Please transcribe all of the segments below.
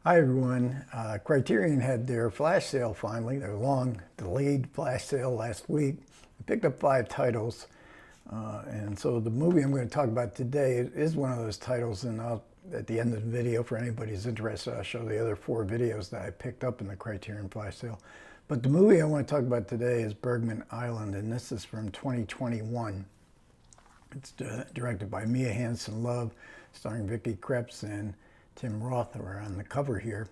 Hi everyone. Criterion had their flash sale finally, their long delayed flash sale last week. I picked up 5 titles, and so the movie I'm going to talk about today is one of those titles, and at the end of the video, for anybody who's interested, I'll show the other 4 videos that I picked up in the Criterion flash sale. But the movie I want to talk about today is Bergmans Island, and this is from 2021. It's directed by Mia Hansen-Love, starring Vicky, Krieps, and Tim Roth are on the cover here.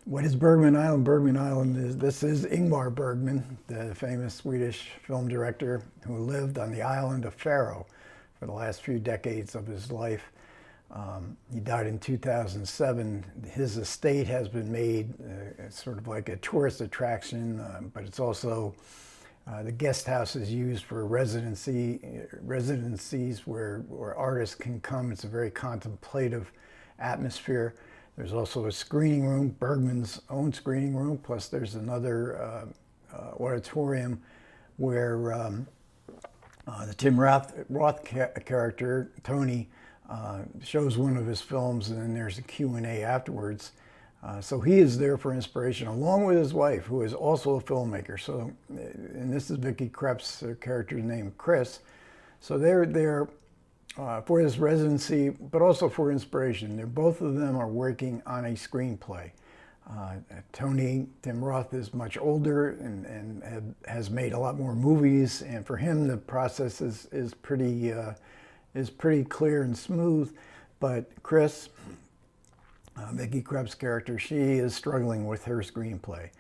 What is Bergmans Island? Bergmans Island this is Ingmar Bergman, the famous Swedish film director who lived on the island of Faroe for the last few decades of his life. He died in 2007. His estate has been made sort of like a tourist attraction, but it's also the guest house is used for residencies where artists can come. It's a very contemplative atmosphere. There's also a screening room, Bergman's own screening room, plus there's another auditorium where the Tim Roth character, Tony, shows one of his films, and then there's a Q&A afterwards. So he is there for inspiration, along with his wife, who is also a filmmaker. So, and this is Vicky Krieps, her character's name, Chris. So they're there for this residency, but also for inspiration. Both of them are working on a screenplay. Tim Roth is much older and has made a lot more movies, and for him the process is pretty clear and smooth. But Chris, Vicky Krieps' character, she is struggling with her screenplay.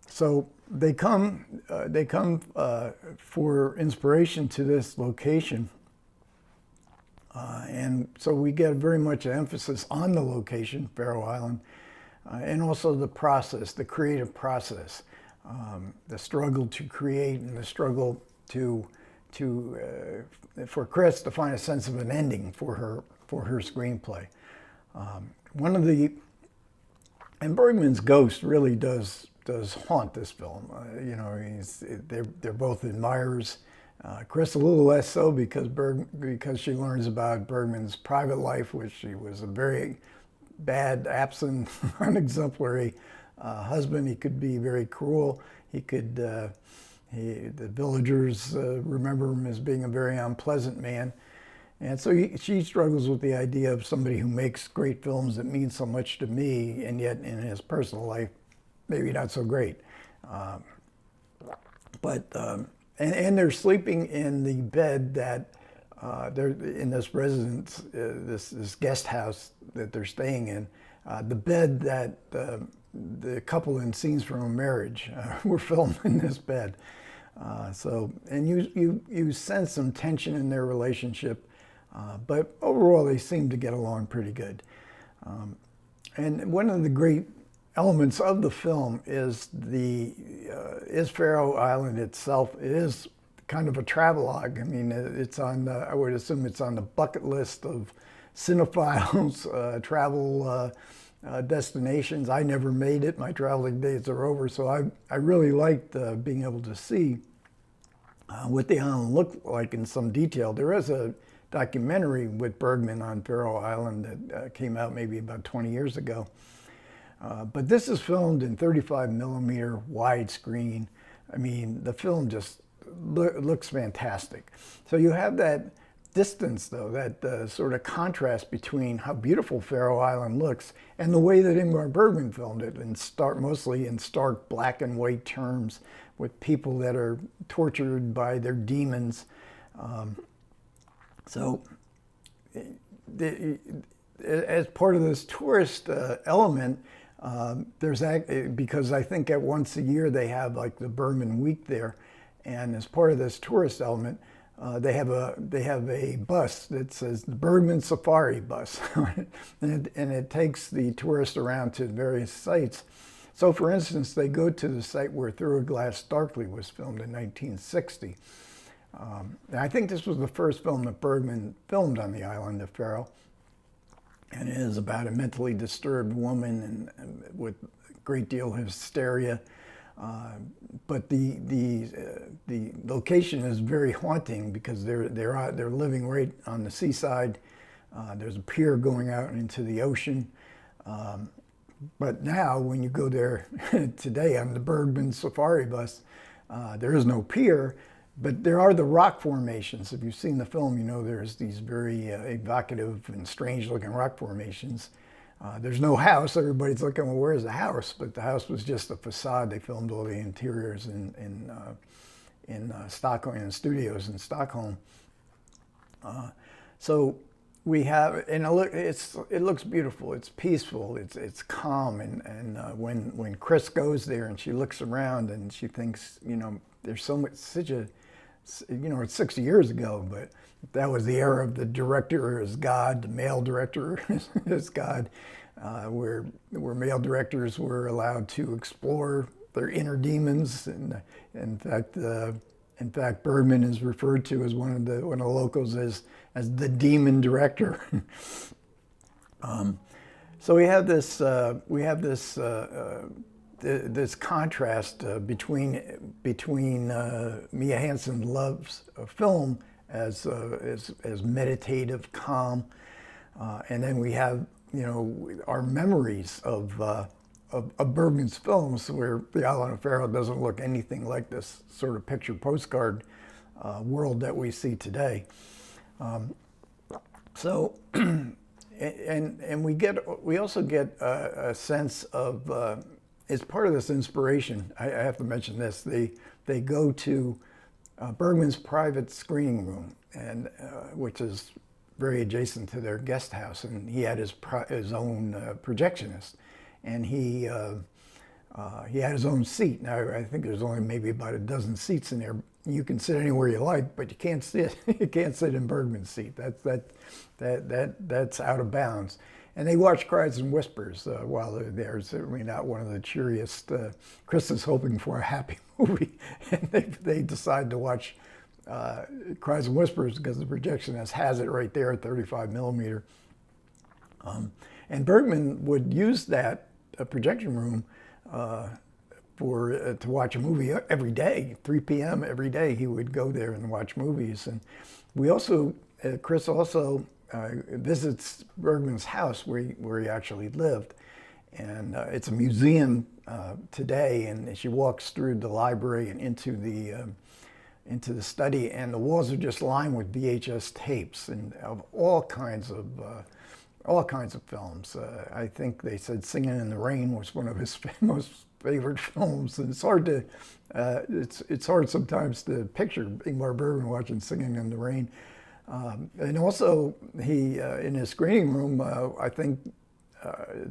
So they come for inspiration to this location. And so we get very much an emphasis on the location, Faroe Island, and also the process, the creative process, the struggle to create and the struggle for Chris to find a sense of an ending for her screenplay. And Bergman's ghost really does haunt this film. They're both admirers. Chris a little less so because she learns about Bergman's private life, which he was a very bad, absent, unexemplary husband. He could be very cruel. The villagers remember him as being a very unpleasant man. And so she struggles with the idea of somebody who makes great films that mean so much to me, and yet in his personal life, maybe not so great. And they're sleeping in the bed that they're in this residence, this guest house that they're staying in. The bed that the couple in Scenes from a Marriage were filmed in this bed. And you sense some tension in their relationship, but overall they seem to get along pretty good. And one of the great elements of the film is Faroe Island itself. It is kind of a travelogue. I mean, it's on I would assume it's on the bucket list of cinephiles, travel destinations. I never made it. My traveling days are over, so I really liked being able to see what the island looked like in some detail. There is a documentary with Bergman on Faroe Island that came out maybe about 20 years ago. But this is filmed in 35mm widescreen. I mean, the film just looks fantastic. So you have that distance, though, that sort of contrast between how beautiful Faroe Island looks and the way that Ingmar Bergman filmed it, mostly in stark black and white terms, with people that are tortured by their demons. As part of this tourist element, because I think at once a year they have like the Bergman Week there, and as part of this tourist element, they have a bus that says the Bergman Safari Bus, and it takes the tourists around to various sites. So, for instance, they go to the site where Through a Glass Darkly was filmed in 1960. I think this was the first film that Bergman filmed on the island of Faroe. And it is about a mentally disturbed woman and with a great deal of hysteria. But the location is very haunting because they're living right on the seaside. There's a pier going out into the ocean. But now, when you go there today on the Bergman safari bus, there is no pier, but there are the rock formations. If you've seen the film, you know there's these very evocative and strange-looking rock formations. There's no house. Everybody's looking, well, where's the house? But the house was just a facade. They filmed all the interiors in Stockholm, in studios in Stockholm. So we have, and it looks beautiful. It's peaceful. It's calm. And when Chris goes there and she looks around and she thinks, you know, there's so much, you know, it's 60 years ago, but that was the era of the director as God, the male director as God, where male directors were allowed to explore their inner demons. And in fact, Bergman is referred to as one of the locals as the demon director. So we have this this contrast between Mia Hansen-Love's film as meditative, calm, and then we have, you know, our memories of Bergman's films, where The Island of Faroe doesn't look anything like this sort of picture postcard world that we see today. So, and we also get a sense of, as part of this inspiration, I have to mention this, they go to Bergman's private screening room, and which is very adjacent to their guest house, and he had his own projectionist, and he had his own seat. Now I think there's only maybe about a dozen seats in there. You can sit anywhere you like, but you can't sit in Bergman's seat. That's out of bounds. And they watch Cries and Whispers while they're there. Certainly not one of the cheeriest. Chris is hoping for a happy movie, and they decide to watch Cries and Whispers because the projectionist has it right there at 35 millimeter. And Bergman would use that projection room to watch a movie every day, 3 p.m. every day. He would go there and watch movies. And we also, Chris also visits Bergman's house where he actually lived. And it's a museum today, and she walks through the library and into the study, and the walls are just lined with VHS tapes and of all kinds of films. I think they said Singing in the Rain was one of his most favorite films, and it's hard to it's hard sometimes to picture Ingmar Bergman watching Singing in the Rain. And also, he in his screening room, I think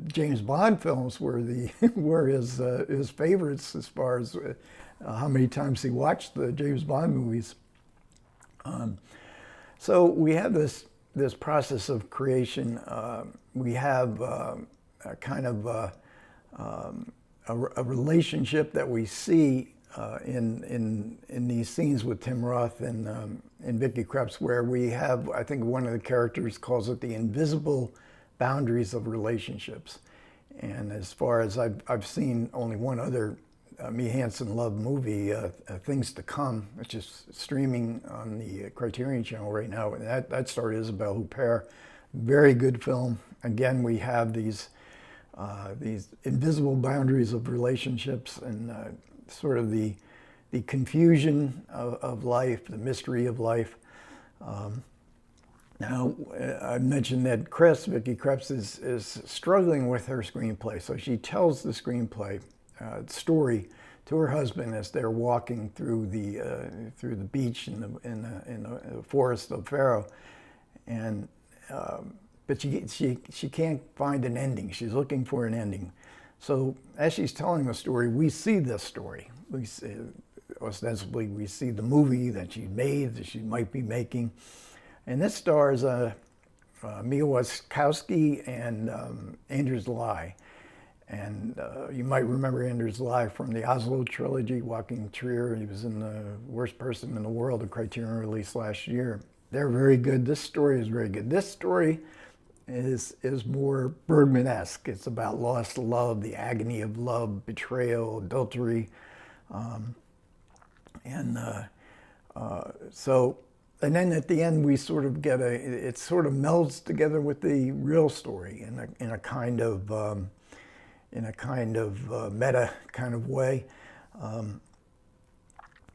James Bond films were his favorites as far as how many times he watched the James Bond movies. So we have this process of creation. We have a kind of a relationship that we see in these scenes with Tim Roth and Vicky Krieps, where we have, I think one of the characters calls it the invisible boundaries of relationships. And as far as I've seen only one other Mia Hansen-Love movie, Things to Come, which is streaming on the Criterion channel right now. And that starred Isabelle Huppert. Very good film. Again, we have these invisible boundaries of relationships and sort of the confusion of life, the mystery of life. Now, I mentioned that Vicky Krieps is struggling with her screenplay. So she tells the screenplay story to her husband as they're walking through the beach in the forest of Faroe, and but she can't find an ending. She's looking for an ending. So as she's telling the story, we see this story. We see, ostensibly, we see the movie that she made, that she might be making, and this stars Mia Wasikowski and Anders Lie. And you might remember Anders Lie from the Oslo trilogy, Walking Trier. He was in The Worst Person in the World, a Criterion release last year. They're very good. This story is very good. This story is more Bergman-esque. It's about lost love, the agony of love, betrayal, adultery. So and then at the end we sort of get it sort of melds together with the real story in a kind of meta kind of way.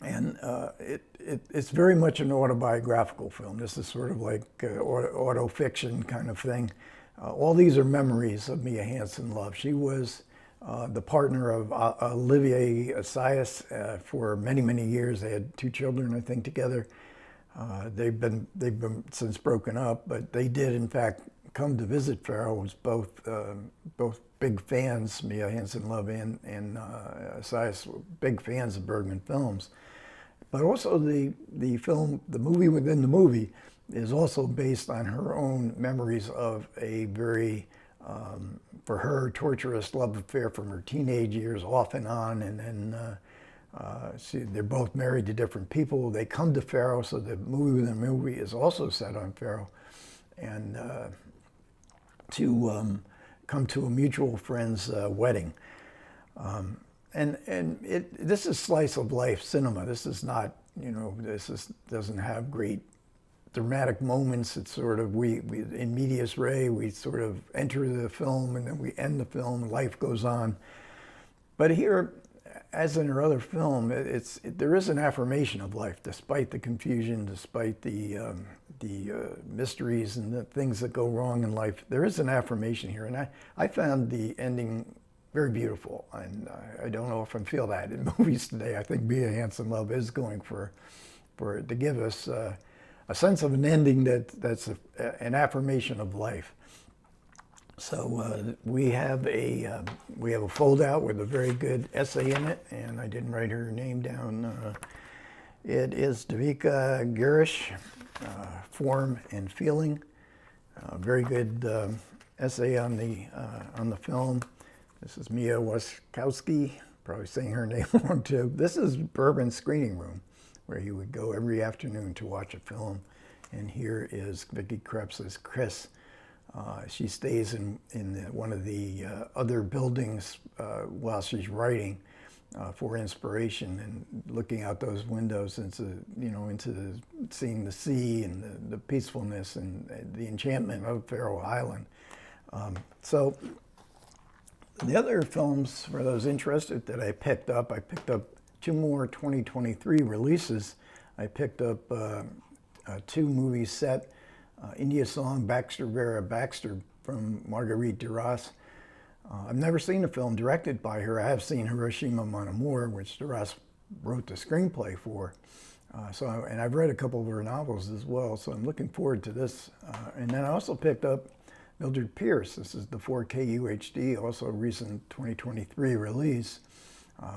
It's very much an autobiographical film. This is sort of like auto fiction kind of thing. All these are memories of Mia Hansen-Love. She was the partner of Olivier Assayas for many, many years. They had 2 children, I think, together. They've been since broken up, but they did in fact come to visit Faroe. Was both big fans, Mia Hansen-Love and Assayas, were big fans of Bergman films. But also the movie within the movie is also based on her own memories of a very, for her, torturous love affair from her teenage years, off and on, and then they're both married to different people. They come to Faroe, so the movie within the movie is also set on Faroe, and to come to a mutual friend's wedding. This is slice of life cinema. This is not, doesn't have great dramatic moments. It's sort of, we in medias res, we sort of enter the film and then we end the film and life goes on. But here, as in her other film, there is an affirmation of life, despite the confusion, despite the mysteries and the things that go wrong in life. There is an affirmation here, and I found the ending very beautiful, and I don't know if I feel that in movies today. I think Mia Hansen-Love is going for to give us a sense of an ending that's an affirmation of life. So we have a fold-out with a very good essay in it, and I didn't write her name down. It is Vicky Girish, Form and Feeling. Very good essay on the film. This is Mia Wasikowski, probably saying her name wrong too. This is Bergman's screening room, where he would go every afternoon to watch a film. And here is Vicky Krieps as Chris. She stays in one of the other buildings while she's writing for inspiration, and looking out those windows into seeing the sea and the peacefulness and the enchantment of Faroe Island. So the other films, for those interested, that I picked up 2 more 2023 releases. I picked up 2 movies set. India Song, Baxter Vera Baxter, from Marguerite Duras. I've never seen a film directed by her. I have seen Hiroshima Mon Amour, which Duras wrote the screenplay for. And I've read a couple of her novels as well, so I'm looking forward to this. And then I also picked up Mildred Pierce. This is the 4K UHD, also a recent 2023 release.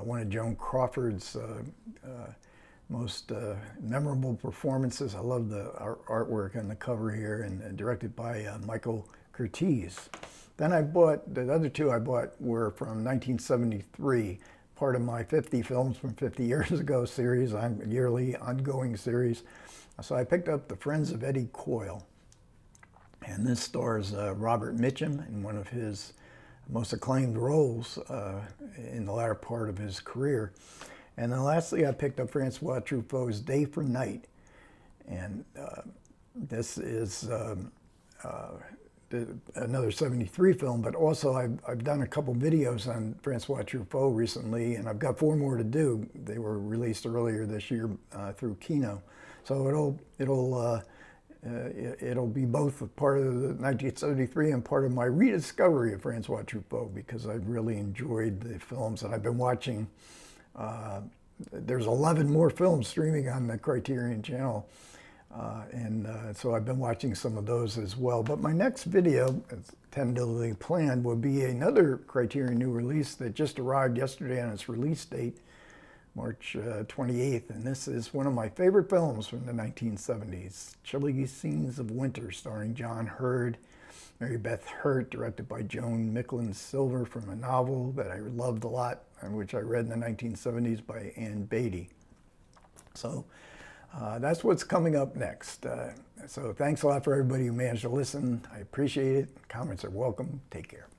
One of Joan Crawford's most memorable performances. I love the artwork on the cover here, and directed by Michael Krieps. Then I bought, the other 2 I bought were from 1973, part of my 50 films from 50 years ago series, yearly ongoing series. So I picked up The Friends of Eddie Coyle. And this stars Robert Mitchum in one of his most acclaimed roles in the latter part of his career. And then lastly, I picked up Francois Truffaut's Day for Night. And this is another 73 film, but also I've done a couple videos on Francois Truffaut recently, and I've got 4 more to do. They were released earlier this year through Kino. So it'll be both a part of the 1973 and part of my rediscovery of Francois Truffaut, because I've really enjoyed the films that I've been watching. There's 11 more films streaming on the Criterion channel, so I've been watching some of those as well. But my next video, as tentatively planned, will be another Criterion new release that just arrived yesterday on its release date, March 28th, and this is one of my favorite films from the 1970s, Chilly Scenes of Winter, starring John Hurd, Mary Beth Hurt, directed by Joan Micklin Silver, from a novel that I loved a lot, which I read in the 1970s by Ann Beatty. So that's what's coming up next. So thanks a lot for everybody who managed to listen. I appreciate it. Comments are welcome. Take care.